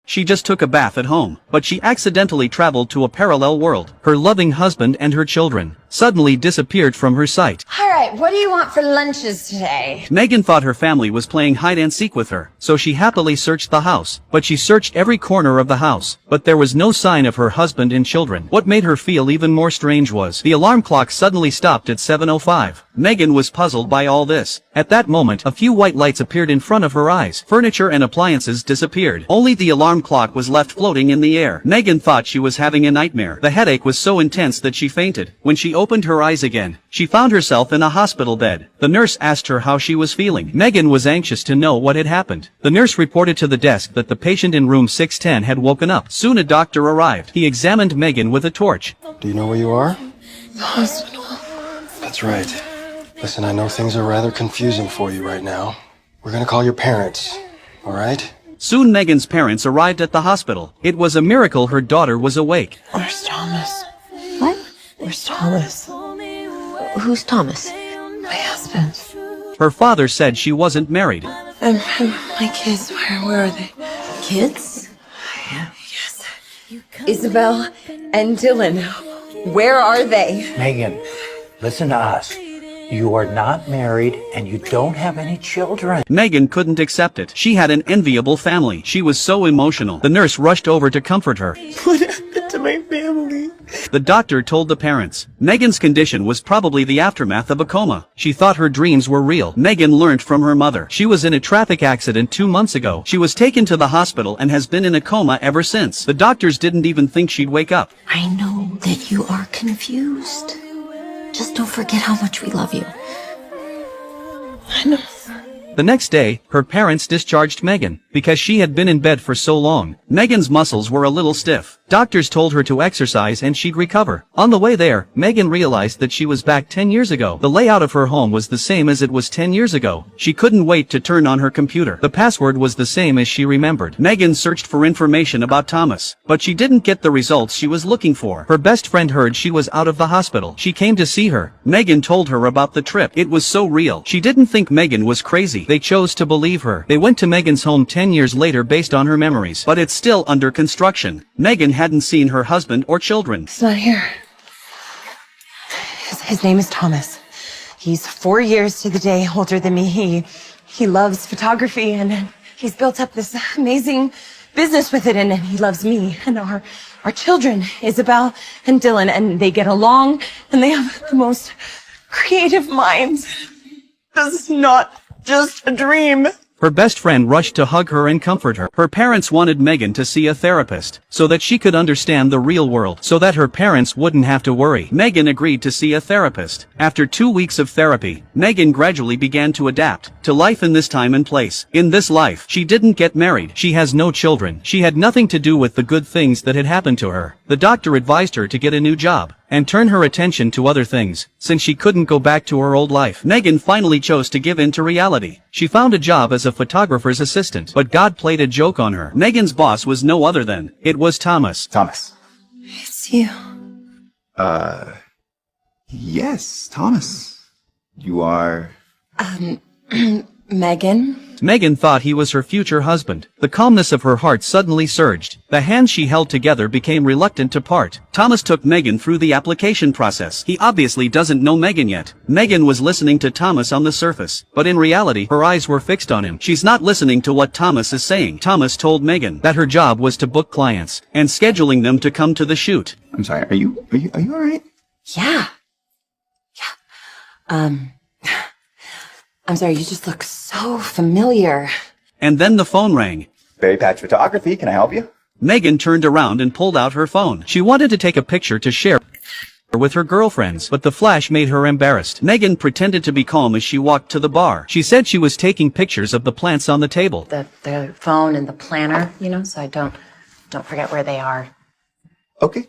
She just took a bath at home, but she accidentally traveled to a parallel world. Her loving husband and her children suddenly disappeared from her sight. Alright, what do you want for lunches today? Megan thought her family was playing hide-and-seek with her, so she happily searched the house. But she searched every corner of the house, but there was no sign of her husband and children. What made her feel even more strange was the alarm clock suddenly stopped at 7:05. Megan was puzzled by all this. At that moment, a few white lights appeared in front of her eyes. Furniture and appliances disappeared. Only the alarm clock was left floating in the air. Megan thought she was having a nightmare. The headache was so intense that she fainted. When she opened her eyes again, she found herself in a hospital bed. The nurse asked her how she was feeling. Megan was anxious to know what had happened. The nurse reported to the desk that the patient in room 610 had woken up. Soon a doctor arrived. He examined Megan with a torch. Do you know where you are? The hospital. That's right. Listen, I know things are rather confusing for you right now. We're gonna call your parents, all right? Soon Megan's parents arrived at the hospital. It was a miracle her daughter was awake. Where's Thomas? What? Where's Thomas? Who's Thomas? My husband. Her father said she wasn't married. And my kids, where are they? Kids? Yes. Isabel and Dylan. Where are they? Megan, listen to us. You are not married and you don't have any children. Megan couldn't accept it. She had an enviable family. She was so emotional. The nurse rushed over to comfort her. What happened to my family? The doctor told the parents. Megan's condition was probably the aftermath of a coma. She thought her dreams were real. Megan learned from her mother. She was in a traffic accident 2 months ago. She was taken to the hospital and has been in a coma ever since. The doctors didn't even think she'd wake up. I know that you are confused. Just don't forget how much we love you. I know. The next day, her parents discharged Megan, because she had been in bed for so long. Megan's muscles were a little stiff. Doctors told her to exercise and she'd recover. On the way there, Megan realized that she was back 10 years ago. The layout of her home was the same as it was 10 years ago. She couldn't wait to turn on her computer. The password was the same as she remembered. Megan searched for information about Thomas, but she didn't get the results she was looking for. Her best friend heard she was out of the hospital. She came to see her. Megan told her about the trip. It was so real. She didn't think Megan was crazy. They chose to believe her. They went to Megan's home 10 years later based on her memories, but it's still under construction. Megan hadn't seen her husband or children. He's not here. His name is Thomas. He's 4 years to the day older than me. He loves photography and he's built up this amazing business with it, and he loves me and our children, Isabel and Dylan, and they get along and they have the most creative minds. This is not just a dream. Her best friend rushed to hug her and comfort her. Her parents wanted Megan to see a therapist, so that she could understand the real world, so that her parents wouldn't have to worry. Megan agreed to see a therapist. After 2 weeks of therapy, Megan gradually began to adapt to life in this time and place. In this life, she didn't get married. She has no children. She had nothing to do with the good things that had happened to her. The doctor advised her to get a new job and turn her attention to other things, since she couldn't go back to her old life. Megan finally chose to give in to reality. She found a job as a photographer's assistant, but God played a joke on her. Megan's boss was no other than, it was Thomas. Thomas. It's you. Yes, Thomas. You are... Megan. Megan thought he was her future husband. The calmness of her heart suddenly surged. The hands she held together became reluctant to part. Thomas took Megan through the application process. He obviously doesn't know Megan yet. Megan was listening to Thomas on the surface, but in reality, her eyes were fixed on him. She's not listening to what Thomas is saying. Thomas told Megan that her job was to book clients and scheduling them to come to the shoot. I'm sorry, are you all right? Yeah. I'm sorry, you just look so familiar. And then the phone rang. Berry Patch Photography, can I help you? Megan turned around and pulled out her phone. She wanted to take a picture to share with her girlfriends, but the flash made her embarrassed. Megan pretended to be calm as she walked to the bar. She said she was taking pictures of the plants on the table. The phone and the planner, so I don't forget where they are. Okay,